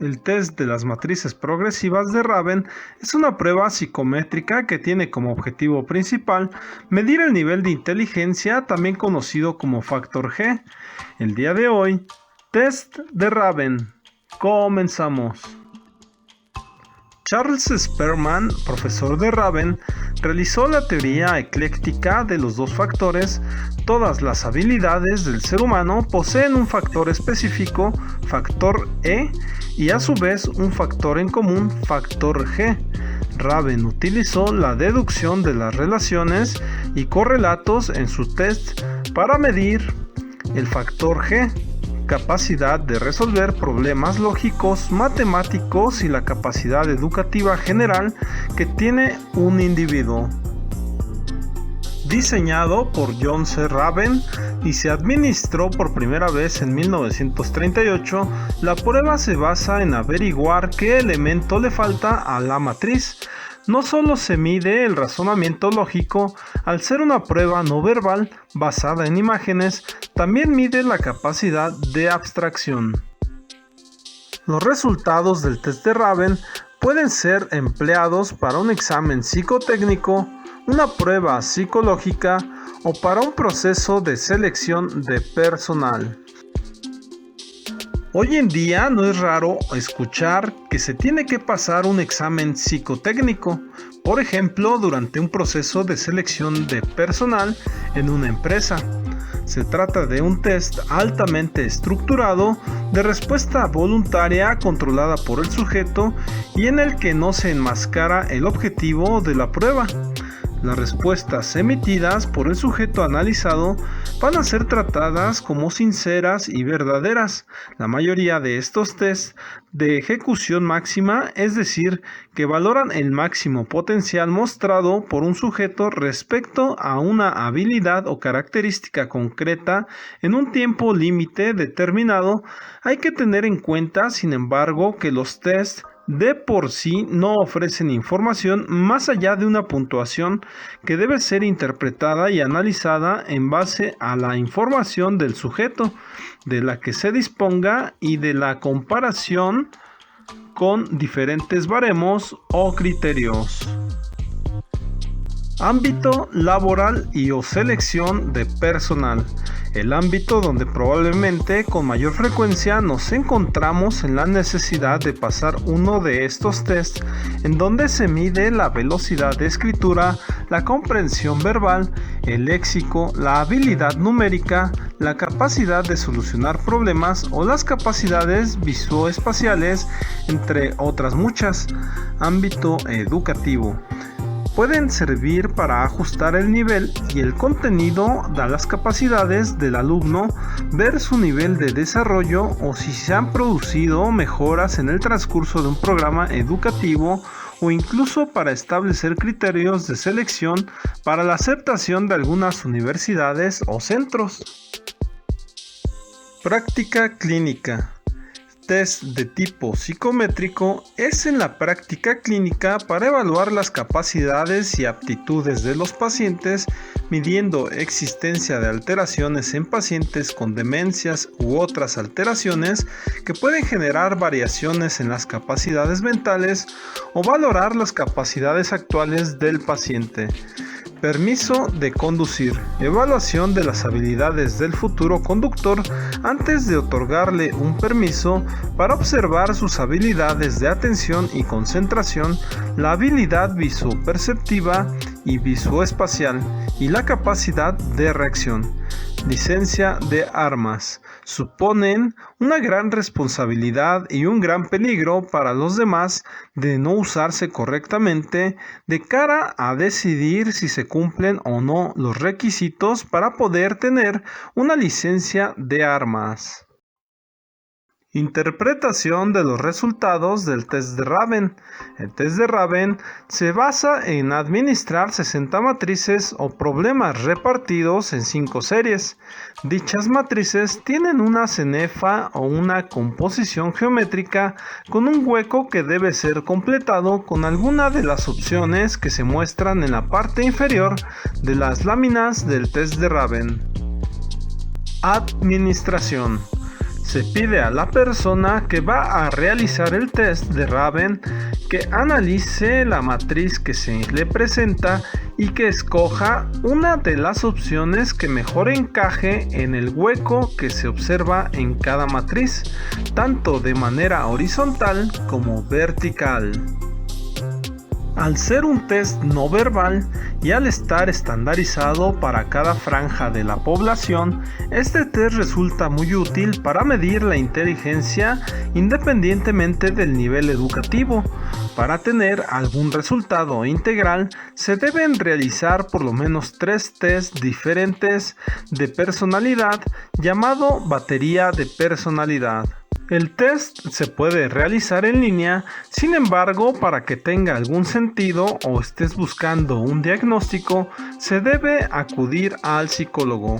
El test de las matrices progresivas de Raven es una prueba psicométrica que tiene como objetivo principal medir el nivel de inteligencia, también conocido como factor G. El día de hoy, test de Raven. Comenzamos. Charles Spearman, profesor de Raven, realizó la teoría ecléctica de los dos factores. Todas las habilidades del ser humano poseen un factor específico, factor E, y a su vez un factor en común, factor G. Raven utilizó la deducción de las relaciones y correlatos en su test para medir el factor G, capacidad de resolver problemas lógicos, matemáticos y la capacidad educativa general que tiene un individuo. Diseñado por John C. Raven y se administró por primera vez en 1938, la prueba se basa en averiguar qué elemento le falta a la matriz. No solo se mide el razonamiento lógico, al ser una prueba no verbal basada en imágenes, también mide la capacidad de abstracción. Los resultados del test de Raven pueden ser empleados para un examen psicotécnico, una prueba psicológica o para un proceso de selección de personal. Hoy en día no es raro escuchar que se tiene que pasar un examen psicotécnico, por ejemplo, durante un proceso de selección de personal en una empresa. Se trata de un test altamente estructurado de respuesta voluntaria controlada por el sujeto y en el que no se enmascara el objetivo de la prueba. Las respuestas emitidas por el sujeto analizado van a ser tratadas como sinceras y verdaderas. La mayoría de estos tests de ejecución máxima, es decir, que valoran el máximo potencial mostrado por un sujeto respecto a una habilidad o característica concreta en un tiempo límite determinado. Hay que tener en cuenta, sin embargo, que los tests de por sí no ofrecen información más allá de una puntuación que debe ser interpretada y analizada en base a la información del sujeto, de la que se disponga y de la comparación con diferentes baremos o criterios. Ámbito laboral y o selección de personal. El ámbito donde probablemente con mayor frecuencia nos encontramos en la necesidad de pasar uno de estos tests, en donde se mide la velocidad de escritura, la comprensión verbal, el léxico, la habilidad numérica, la capacidad de solucionar problemas o las capacidades visoespaciales, entre otras muchas. Ámbito educativo. Pueden servir para ajustar el nivel y el contenido de las capacidades del alumno, ver su nivel de desarrollo o si se han producido mejoras en el transcurso de un programa educativo o incluso para establecer criterios de selección para la aceptación de algunas universidades o centros. Práctica clínica. Test de tipo psicométrico es en la práctica clínica para evaluar las capacidades y aptitudes de los pacientes, midiendo existencia de alteraciones en pacientes con demencias u otras alteraciones que pueden generar variaciones en las capacidades mentales o valorar las capacidades actuales del paciente. Permiso de conducir. Evaluación de las habilidades del futuro conductor antes de otorgarle un permiso para observar sus habilidades de atención y concentración, la habilidad visoperceptiva y visoespacial y la capacidad de reacción. Licencia de armas. Suponen una gran responsabilidad y un gran peligro para los demás de no usarse correctamente de cara a decidir si se cumplen o no los requisitos para poder tener una licencia de armas. Interpretación de los resultados del test de Raven. El test de Raven se basa en administrar 60 matrices o problemas repartidos en 5 series. Dichas matrices tienen una cenefa o una composición geométrica con un hueco que debe ser completado con alguna de las opciones que se muestran en la parte inferior de las láminas del test de Raven. Administración. Se pide a la persona que va a realizar el test de Raven que analice la matriz que se le presenta y que escoja una de las opciones que mejor encaje en el hueco que se observa en cada matriz, tanto de manera horizontal como vertical. Al ser un test no verbal y al estar estandarizado para cada franja de la población, este test resulta muy útil para medir la inteligencia independientemente del nivel educativo. Para tener algún resultado integral, se deben realizar por lo menos 3 tests diferentes de personalidad, llamado batería de personalidad. El test se puede realizar en línea, sin embargo, para que tenga algún sentido o estés buscando un diagnóstico, se debe acudir al psicólogo.